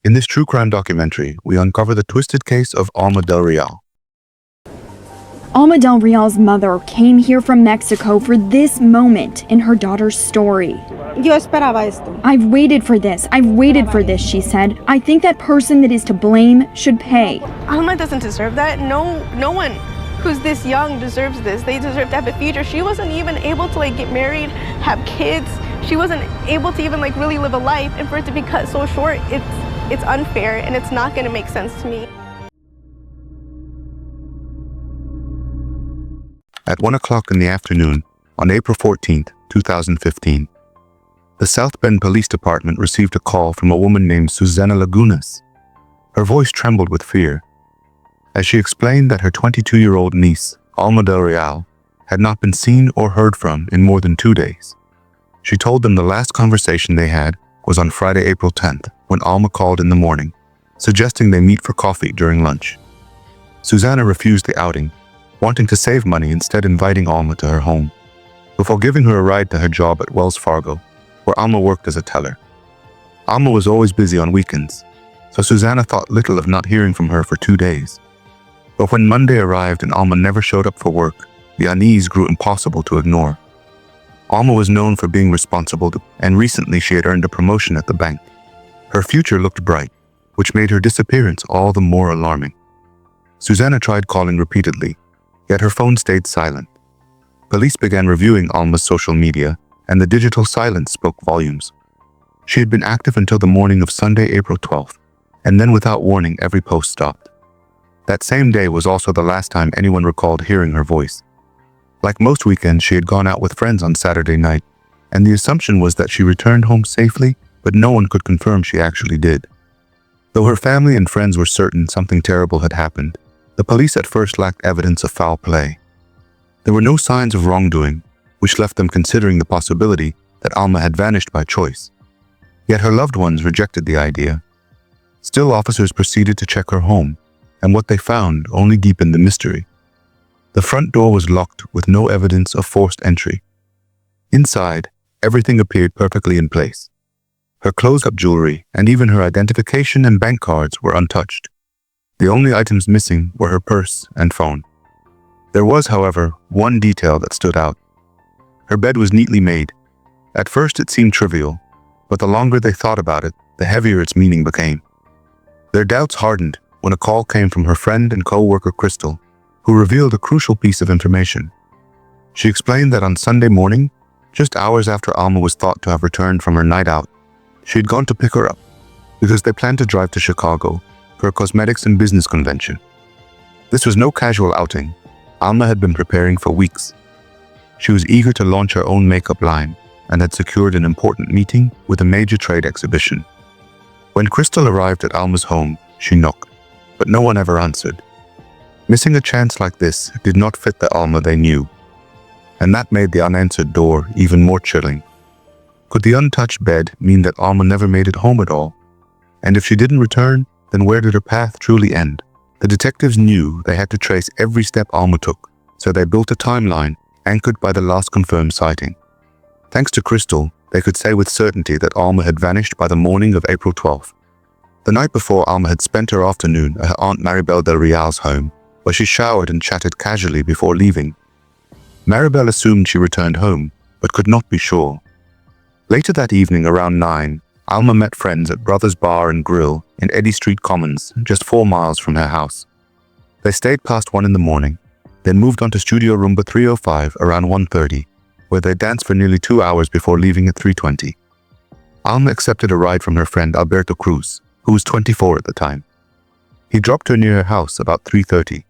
In this true crime documentary, we uncover the twisted case of Alma Del Real. Alma Del Real's mother came here from Mexico for this moment in her daughter's story. Yo esperaba esto. I've waited for this, she said. I think that person that is to blame should pay. Alma doesn't deserve that. No one who's this young deserves this. They deserve to have a future. She wasn't even able to get married, have kids. She wasn't able to even really live a life, and for it to be cut so short, it's unfair and it's not going to make sense to me. At 1 o'clock in the afternoon, on April 14, 2015, the South Bend Police Department received a call from a woman named Susana Lagunas. Her voice trembled with fear as she explained that her 22-year-old niece, Alma Del Real, had not been seen or heard from in more than 2 days. She told them the last conversation they had was on Friday, April 10th, when Alma called in the morning, suggesting they meet for coffee during lunch. Susana refused the outing, wanting to save money, instead inviting Alma to her home, before giving her a ride to her job at Wells Fargo, where Alma worked as a teller. Alma was always busy on weekends, so Susana thought little of not hearing from her for 2 days. But when Monday arrived and Alma never showed up for work, the unease grew impossible to ignore. Alma was known for being responsible, and recently she had earned a promotion at the bank. Her future looked bright, which made her disappearance all the more alarming. Susana tried calling repeatedly, yet her phone stayed silent. Police began reviewing Alma's social media, and the digital silence spoke volumes. She had been active until the morning of Sunday, April 12th, and then without warning, every post stopped. That same day was also the last time anyone recalled hearing her voice. Like most weekends, she had gone out with friends on Saturday night, and the assumption was that she returned home safely, but no one could confirm she actually did. Though her family and friends were certain something terrible had happened, the police at first lacked evidence of foul play. There were no signs of wrongdoing, which left them considering the possibility that Alma had vanished by choice. Yet her loved ones rejected the idea. Still, officers proceeded to check her home, and what they found only deepened the mystery. The front door was locked with no evidence of forced entry. Inside, everything appeared perfectly in place. Her close-up jewelry and even her identification and bank cards were untouched. The only items missing were her purse and phone. There was, however, one detail that stood out. Her bed was neatly made. At first it seemed trivial, but the longer they thought about it, the heavier its meaning became. Their doubts hardened when a call came from her friend and co-worker Crystal, who revealed a crucial piece of information. She explained that on Sunday morning, just hours after Alma was thought to have returned from her night out, she had gone to pick her up because they planned to drive to Chicago for a cosmetics and business convention. This was no casual outing. Alma had been preparing for weeks. She was eager to launch her own makeup line and had secured an important meeting with a major trade exhibition. When Crystal arrived at Alma's home, she knocked, but no one ever answered. Missing a chance like this did not fit the Alma they knew, and that made the unanswered door even more chilling. Could the untouched bed mean that Alma never made it home at all? And if she didn't return, then where did her path truly end? The detectives knew they had to trace every step Alma took, so they built a timeline anchored by the last confirmed sighting. Thanks to Crystal, they could say with certainty that Alma had vanished by the morning of April 12th. The night before, Alma had spent her afternoon at her Aunt Maribel Del Real's home, where she showered and chatted casually before leaving. Maribel assumed she returned home, but could not be sure. Later that evening, around 9, Alma met friends at Brothers Bar and Grill in Eddy Street Commons, just 4 miles from her house. They stayed past 1 in the morning, then moved on to Studio Roomba 305 around 1:30, where they danced for nearly 2 hours before leaving at 3:20. Alma accepted a ride from her friend Alberto Cruz, who was 24 at the time. He dropped her near her house about 3:30.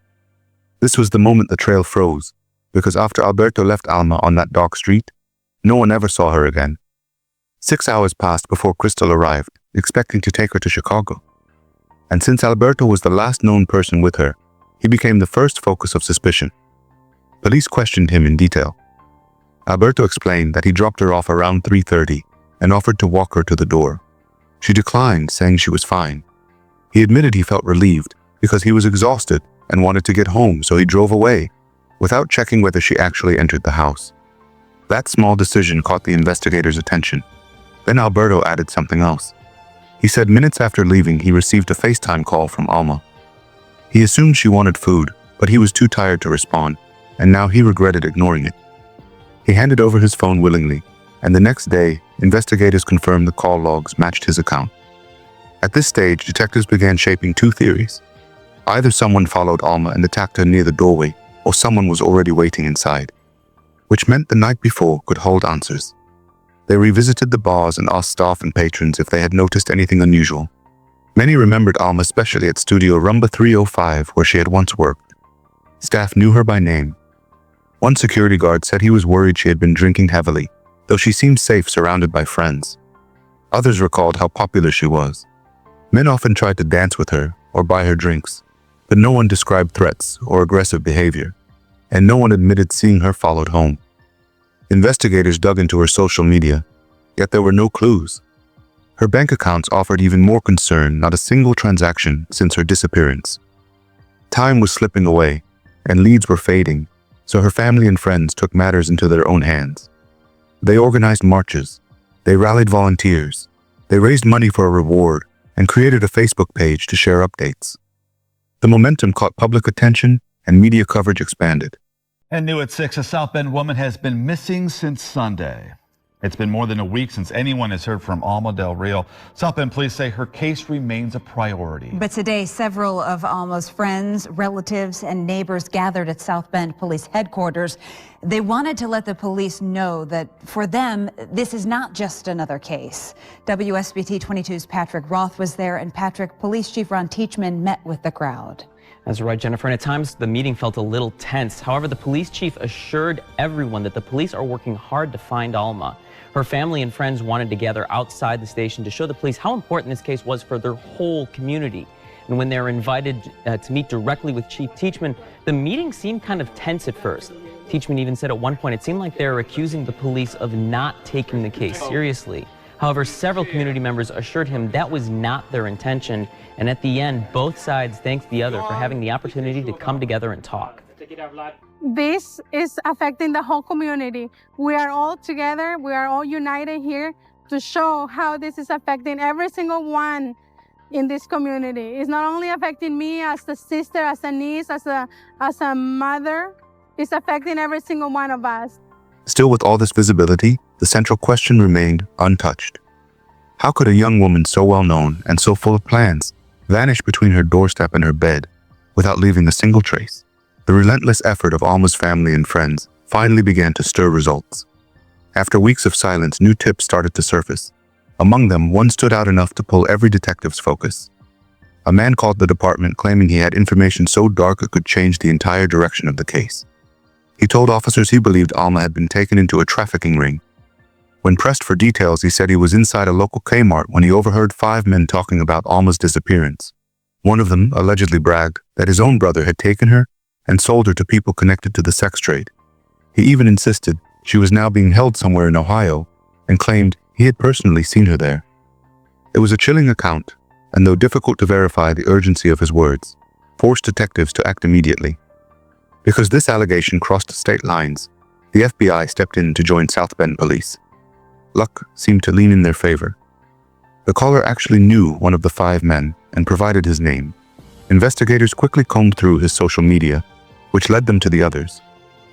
This was the moment the trail froze, because after Alberto left Alma on that dark street, no one ever saw her again. 6 hours passed before Crystal arrived, expecting to take her to Chicago. And since Alberto was the last known person with her, he became the first focus of suspicion. Police questioned him in detail. Alberto explained that he dropped her off around 3:30 and offered to walk her to the door. She declined, saying she was fine. He admitted he felt relieved because he was exhausted and wanted to get home, so he drove away, without checking whether she actually entered the house. That small decision caught the investigators' attention. Then Alberto added something else. He said minutes after leaving, he received a FaceTime call from Alma. He assumed she wanted food, but he was too tired to respond, and now he regretted ignoring it. He handed over his phone willingly, and the next day, investigators confirmed the call logs matched his account. At this stage, detectives began shaping two theories. Either someone followed Alma and attacked her near the doorway, or someone was already waiting inside, which meant the night before could hold answers. They revisited the bars and asked staff and patrons if they had noticed anything unusual. Many remembered Alma, especially at Studio Rumba 305, where she had once worked. Staff knew her by name. One security guard said he was worried she had been drinking heavily, though she seemed safe surrounded by friends. Others recalled how popular she was. Men often tried to dance with her or buy her drinks, but no one described threats or aggressive behavior, and no one admitted seeing her followed home. Investigators dug into her social media, yet there were no clues. Her bank accounts offered even more concern, not a single transaction since her disappearance. Time was slipping away, and leads were fading, so her family and friends took matters into their own hands. They organized marches, they rallied volunteers, they raised money for a reward, and created a Facebook page to share updates. The momentum caught public attention, and media coverage expanded. And new at 6, a South Bend woman has been missing since Sunday. It's been more than a week since anyone has heard from Alma Del Real. South Bend police say her case remains a priority. But today, several of Alma's friends, relatives, and neighbors gathered at South Bend Police Headquarters. They wanted to let the police know that for them, this is not just another case. WSBT 22's Patrick Roth was there, and Patrick, Police Chief Ron Teachman met with the crowd. That's right, Jennifer. And at times, the meeting felt a little tense. However, the police chief assured everyone that the police are working hard to find Alma. Her family and friends wanted to gather outside the station to show the police how important this case was for their whole community. And when they were invited to meet directly with Chief Teachman, the meeting seemed kind of tense at first. Teachman even said at one point it seemed like they were accusing the police of not taking the case seriously. However, several community members assured him that was not their intention. And at the end, both sides thanked the other for having the opportunity to come together and talk. This is affecting the whole community. We are all together. We are all united here to show how this is affecting every single one in this community. It's not only affecting me as a sister, as a niece, as a mother. It's affecting every single one of us. Still, with all this visibility, the central question remained untouched. How could a young woman so well known and so full of plans vanish between her doorstep and her bed without leaving a single trace? The relentless effort of Alma's family and friends finally began to stir results. After weeks of silence, new tips started to surface. Among them, one stood out enough to pull every detective's focus. A man called the department claiming he had information so dark it could change the entire direction of the case. He told officers he believed Alma had been taken into a trafficking ring. When pressed for details, he said he was inside a local Kmart when he overheard 5 men talking about Alma's disappearance. One of them allegedly bragged that his own brother had taken her and sold her to people connected to the sex trade. He even insisted she was now being held somewhere in Ohio and claimed he had personally seen her there. It was a chilling account, and though difficult to verify, the urgency of his words forced detectives to act immediately. Because this allegation crossed state lines, the FBI stepped in to join South Bend police. Luck seemed to lean in their favor. The caller actually knew one of the 5 men and provided his name. Investigators quickly combed through his social media, which led them to the others.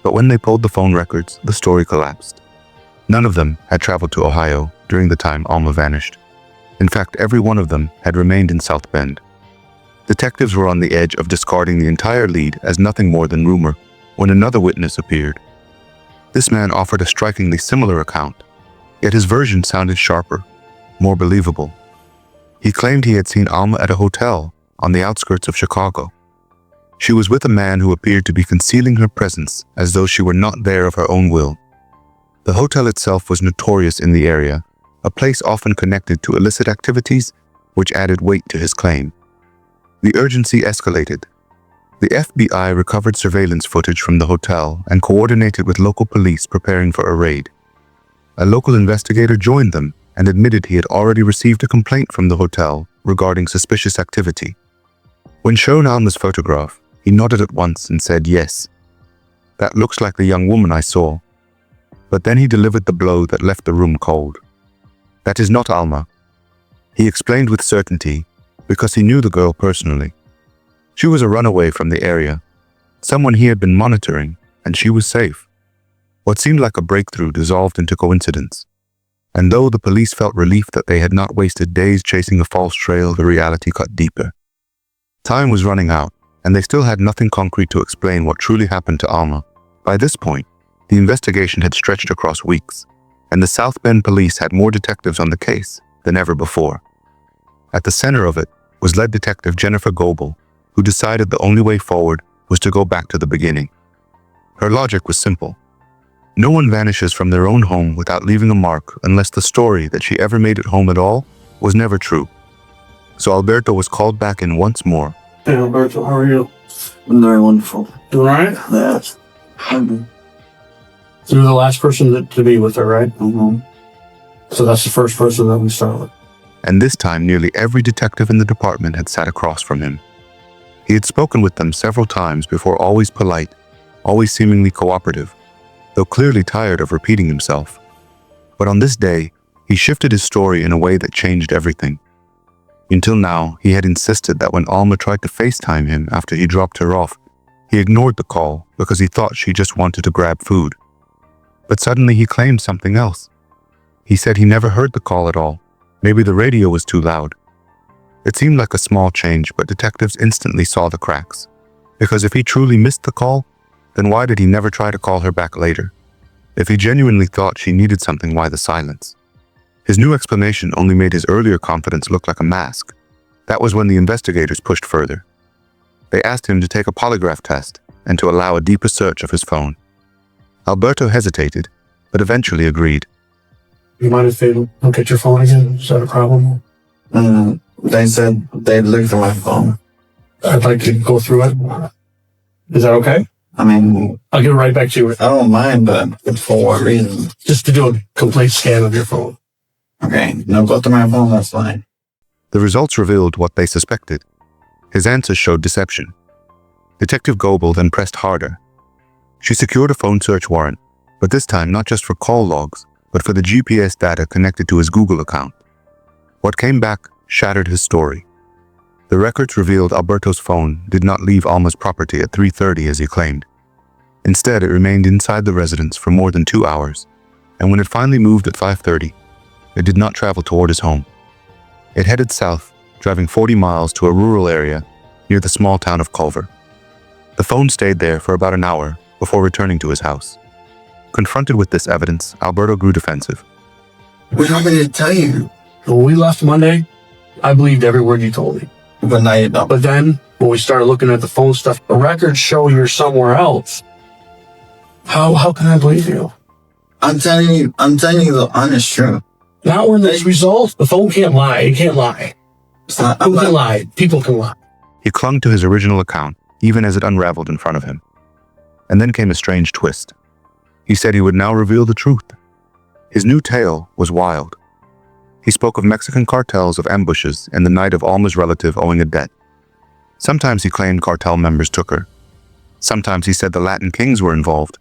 But when they pulled the phone records, the story collapsed. None of them had traveled to Ohio during the time Alma vanished. In fact, every one of them had remained in South Bend. Detectives were on the edge of discarding the entire lead as nothing more than rumor when another witness appeared. This man offered a strikingly similar account, yet his version sounded sharper, more believable. He claimed he had seen Alma at a hotel on the outskirts of Chicago. She was with a man who appeared to be concealing her presence as though she were not there of her own will. The hotel itself was notorious in the area, a place often connected to illicit activities, which added weight to his claim. The urgency escalated. The FBI recovered surveillance footage from the hotel and coordinated with local police preparing for a raid. A local investigator joined them and admitted he had already received a complaint from the hotel regarding suspicious activity. When shown Alma's photograph, he nodded at once and said, "Yes, that looks like the young woman I saw." But then he delivered the blow that left the room cold. "That is not Alma." He explained with certainty because he knew the girl personally. She was a runaway from the area, someone he had been monitoring, and she was safe. What seemed like a breakthrough dissolved into coincidence. And though the police felt relief that they had not wasted days chasing a false trail, the reality cut deeper. Time was running out, and they still had nothing concrete to explain what truly happened to Alma. By this point, the investigation had stretched across weeks, and the South Bend police had more detectives on the case than ever before. At the center of it was lead detective Jennifer Goebel, who decided the only way forward was to go back to the beginning. Her logic was simple. No one vanishes from their own home without leaving a mark unless the story that she ever made it home at all was never true. So Alberto was called back in once more. Hey Alberto, how are you? I'm very wonderful. Doing all right? Yes. I'm You're the last person to be with her, right? mm-hmm. So that's the first person that we start with. And this time nearly every detective in the department had sat across from him. He had spoken with them several times before, always polite, always seemingly cooperative, though clearly tired of repeating himself. But on this day, he shifted his story in a way that changed everything. Until now, he had insisted that when Alma tried to FaceTime him after he dropped her off, he ignored the call because he thought she just wanted to grab food. But suddenly he claimed something else. He said he never heard the call at all. Maybe the radio was too loud. It seemed like a small change, but detectives instantly saw the cracks. Because if he truly missed the call, then why did he never try to call her back later? If he genuinely thought she needed something, why the silence? His new explanation only made his earlier confidence look like a mask. That was when the investigators pushed further. They asked him to take a polygraph test and to allow a deeper search of his phone. Alberto hesitated, but eventually agreed. You mind if they look at your phone again? Is that a problem? They said they'd look through my phone. I'd like to go through it. Is that okay? I mean, I'll give it right back to you. I don't mind, but for what reason? Just to do a complete scan of your phone. Okay, no, go through my phone, that's fine. The results revealed what they suspected. His answers showed deception. Detective Goebel then pressed harder. She secured a phone search warrant, but this time not just for call logs, but for the GPS data connected to his Google account. What came back shattered his story. The records revealed Alberto's phone did not leave Alma's property at 3:30 as he claimed. Instead, it remained inside the residence for more than 2 hours, and when it finally moved at 5:30, it did not travel toward his home. It headed south, driving 40 miles to a rural area near the small town of Culver. The phone stayed there for about an hour before returning to his house. Confronted with this evidence, Alberto grew defensive. What do you want me to tell you? When we left Monday, I believed every word you told me. But now you don't. But then, when we started looking at the phone stuff, the records show you're somewhere else. How can I believe you? I'm telling you the honest truth. Not when there's results. The phone can't lie. It can't lie. It's not, Who can lie? People can lie. He clung to his original account, even as it unraveled in front of him. And then came a strange twist. He said he would now reveal the truth. His new tale was wild. He spoke of Mexican cartels, of ambushes, and the night of Alma's relative owing a debt. Sometimes he claimed cartel members took her. Sometimes he said the Latin kings were involved.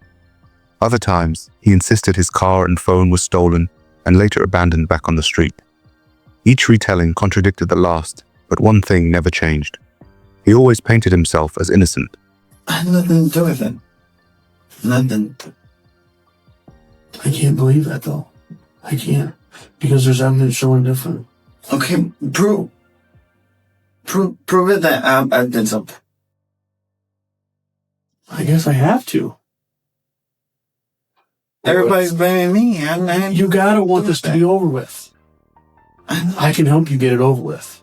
Other times, he insisted his car and phone was stolen and later abandoned back on the street. Each retelling contradicted the last, but one thing never changed. He always painted himself as innocent. I had nothing to do with it. Nothing. I can't believe that, though. I can't. Because there's evidence showing different. Okay, prove it that I did something. I guess I have to. Everybody's blaming me. You gotta want this to be over with. I can help you get it over with.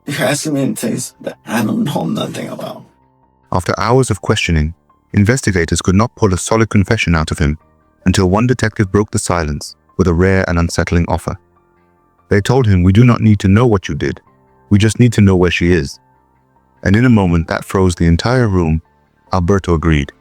You're asking me to taste that I don't know nothing about. After hours of questioning, investigators could not pull a solid confession out of him until one detective broke the silence with a rare and unsettling offer. They told him, "We do not need to know what you did. We just need to know where she is." And in a moment that froze the entire room, Alberto agreed.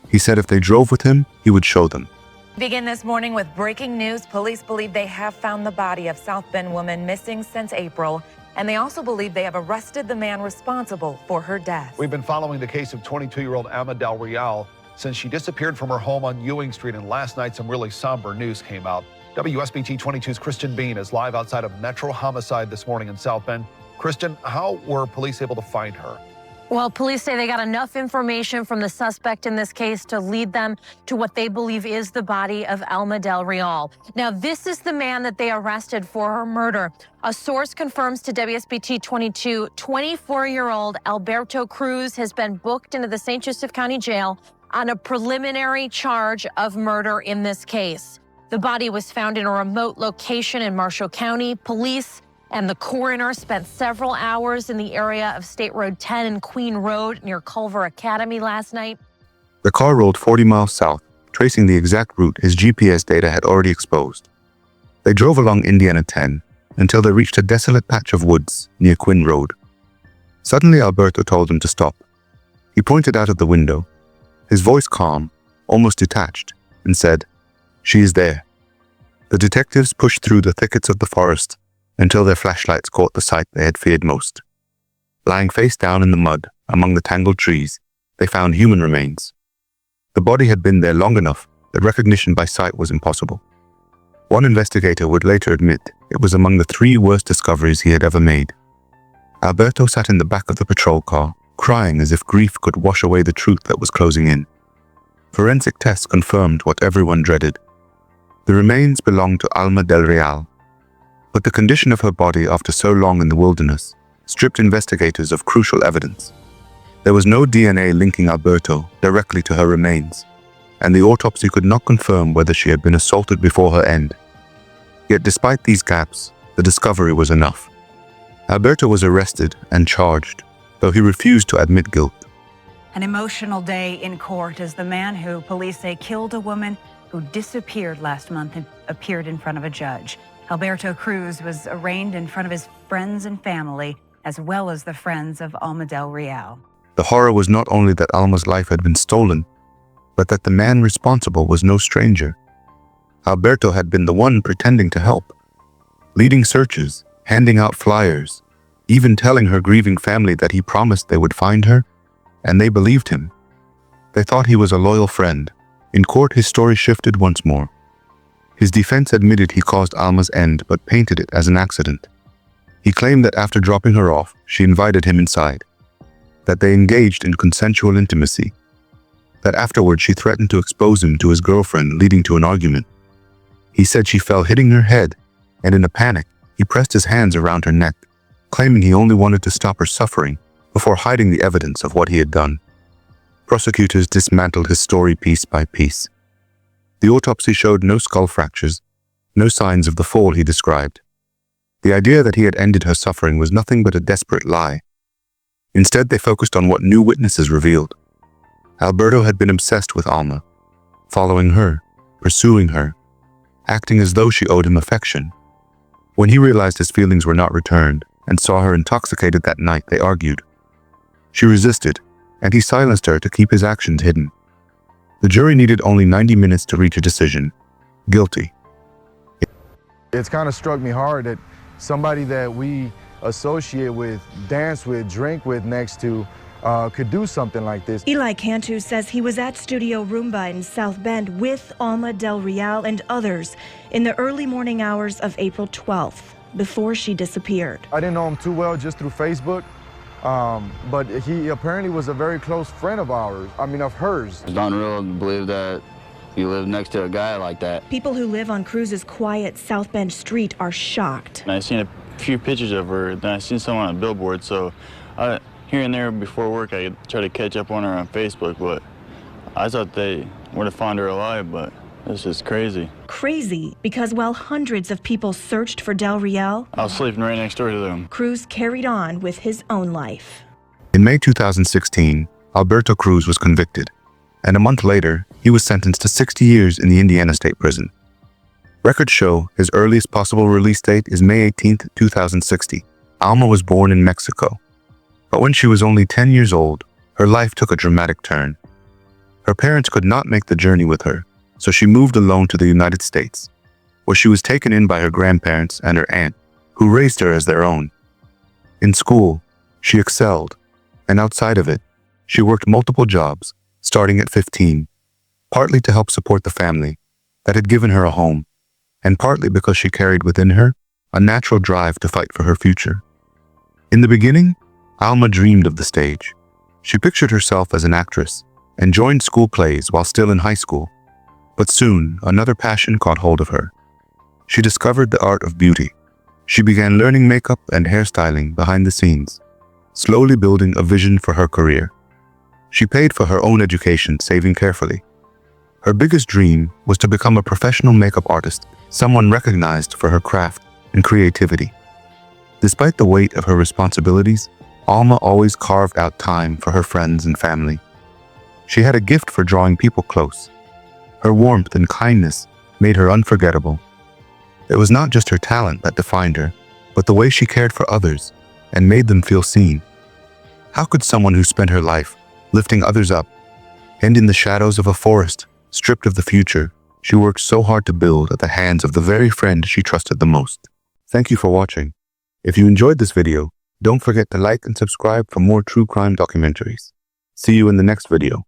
He said if they drove with him, he would show them. Begin this morning with breaking news. Police believe they have found the body of South Bend woman missing since April, and they also believe they have arrested the man responsible for her death. We've been following the case of 22-year-old Alma Del Real since she disappeared from her home on Ewing Street, and last night some really somber news came out. WSBT 22's Kristen Bean is live outside of Metro Homicide this morning in South Bend. Kristen, how were police able to find her? Well, police say they got enough information from the suspect in this case to lead them to what they believe is the body of Alma Del Real. Now, this is the man that they arrested for her murder. A source confirms to WSBT 22, 24-year-old Alberto Cruz has been booked into the St. Joseph County Jail on a preliminary charge of murder in this case. The body was found in a remote location in Marshall County. Police and the coroner spent several hours in the area of State Road 10 and Queen Road near Culver Academy last night. The car rolled 40 miles south, tracing the exact route his GPS data had already exposed. They drove along Indiana 10 until they reached a desolate patch of woods near Quinn Road. Suddenly, Alberto told them to stop. He pointed out of the window, his voice calm, almost detached, and said, "She is there." The detectives pushed through the thickets of the forest until their flashlights caught the sight they had feared most. Lying face down in the mud among the tangled trees, they found human remains. The body had been there long enough that recognition by sight was impossible. One investigator would later admit it was among the 3 worst discoveries he had ever made. Alberto sat in the back of the patrol car, crying as if grief could wash away the truth that was closing in. Forensic tests confirmed what everyone dreaded. The remains belonged to Alma Del Real, but the condition of her body after so long in the wilderness stripped investigators of crucial evidence. There was no DNA linking Alberto directly to her remains, and the autopsy could not confirm whether she had been assaulted before her end. Yet despite these gaps, the discovery was enough. Alberto was arrested and charged, though he refused to admit guilt. An emotional day in court as the man who police say killed a woman who disappeared last month and appeared in front of a judge. Alberto Cruz was arraigned in front of his friends and family, as well as the friends of Alma Del Real. The horror was not only that Alma's life had been stolen, but that the man responsible was no stranger. Alberto had been the one pretending to help, leading searches, handing out flyers, even telling her grieving family that he promised they would find her, and they believed him. They thought he was a loyal friend. In court, his story shifted once more. His defense admitted he caused Alma's end, but painted it as an accident. He claimed that after dropping her off, she invited him inside, that they engaged in consensual intimacy, that afterward she threatened to expose him to his girlfriend, leading to an argument. He said she fell hitting her head, and in a panic, he pressed his hands around her neck, claiming he only wanted to stop her suffering before hiding the evidence of what he had done. Prosecutors dismantled his story piece by piece. The autopsy showed no skull fractures, no signs of the fall he described. The idea that he had ended her suffering was nothing but a desperate lie. Instead, they focused on what new witnesses revealed. Alberto had been obsessed with Alma, following her, pursuing her, acting as though she owed him affection. When he realized his feelings were not returned and saw her intoxicated that night, they argued. She resisted, and he silenced her to keep his actions hidden. The jury needed only 90 minutes to reach a decision. Guilty. It's kind of struck me hard that somebody that we associate with, dance with, drink with next to, could do something like this. Eli Cantu says he was at Studio Roomba in South Bend with Alma Del Real and others in the early morning hours of April 12th, before she disappeared. I didn't know him too well, just through Facebook, but he apparently was a very close friend of ours, of hers. It's unreal to believe that you live next to a guy like that. People who live on Cruz's quiet South Bend street are shocked. I seen a few pictures of her, then I seen someone on a billboard, so here and there before work I try to catch up on her on Facebook, but I thought they would have found her alive, but this is crazy. Crazy because while hundreds of people searched for Del Real, I was sleeping right next door to them. Cruz carried on with his own life. In May 2016, Alberto Cruz was convicted, and a month later, he was sentenced to 60 years in the Indiana State Prison. Records show his earliest possible release date is May 18, 2060. Alma was born in Mexico, but when she was only 10 years old, her life took a dramatic turn. Her parents could not make the journey with her, so she moved alone to the United States, where she was taken in by her grandparents and her aunt, who raised her as their own. In school, she excelled, and outside of it, she worked multiple jobs, starting at 15, partly to help support the family that had given her a home, and partly because she carried within her a natural drive to fight for her future. In the beginning, Alma dreamed of the stage. She pictured herself as an actress and joined school plays while still in high school. But soon, another passion caught hold of her. She discovered the art of beauty. She began learning makeup and hairstyling behind the scenes, slowly building a vision for her career. She paid for her own education, saving carefully. Her biggest dream was to become a professional makeup artist, someone recognized for her craft and creativity. Despite the weight of her responsibilities, Alma always carved out time for her friends and family. She had a gift for drawing people close. Her warmth and kindness made her unforgettable. It was not just her talent that defined her, but the way she cared for others and made them feel seen. How could someone who spent her life lifting others up end in the shadows of a forest, stripped of the future she worked so hard to build at the hands of the very friend she trusted the most? Thank you for watching. If you enjoyed this video, don't forget to like and subscribe for more true crime documentaries. See you in the next video.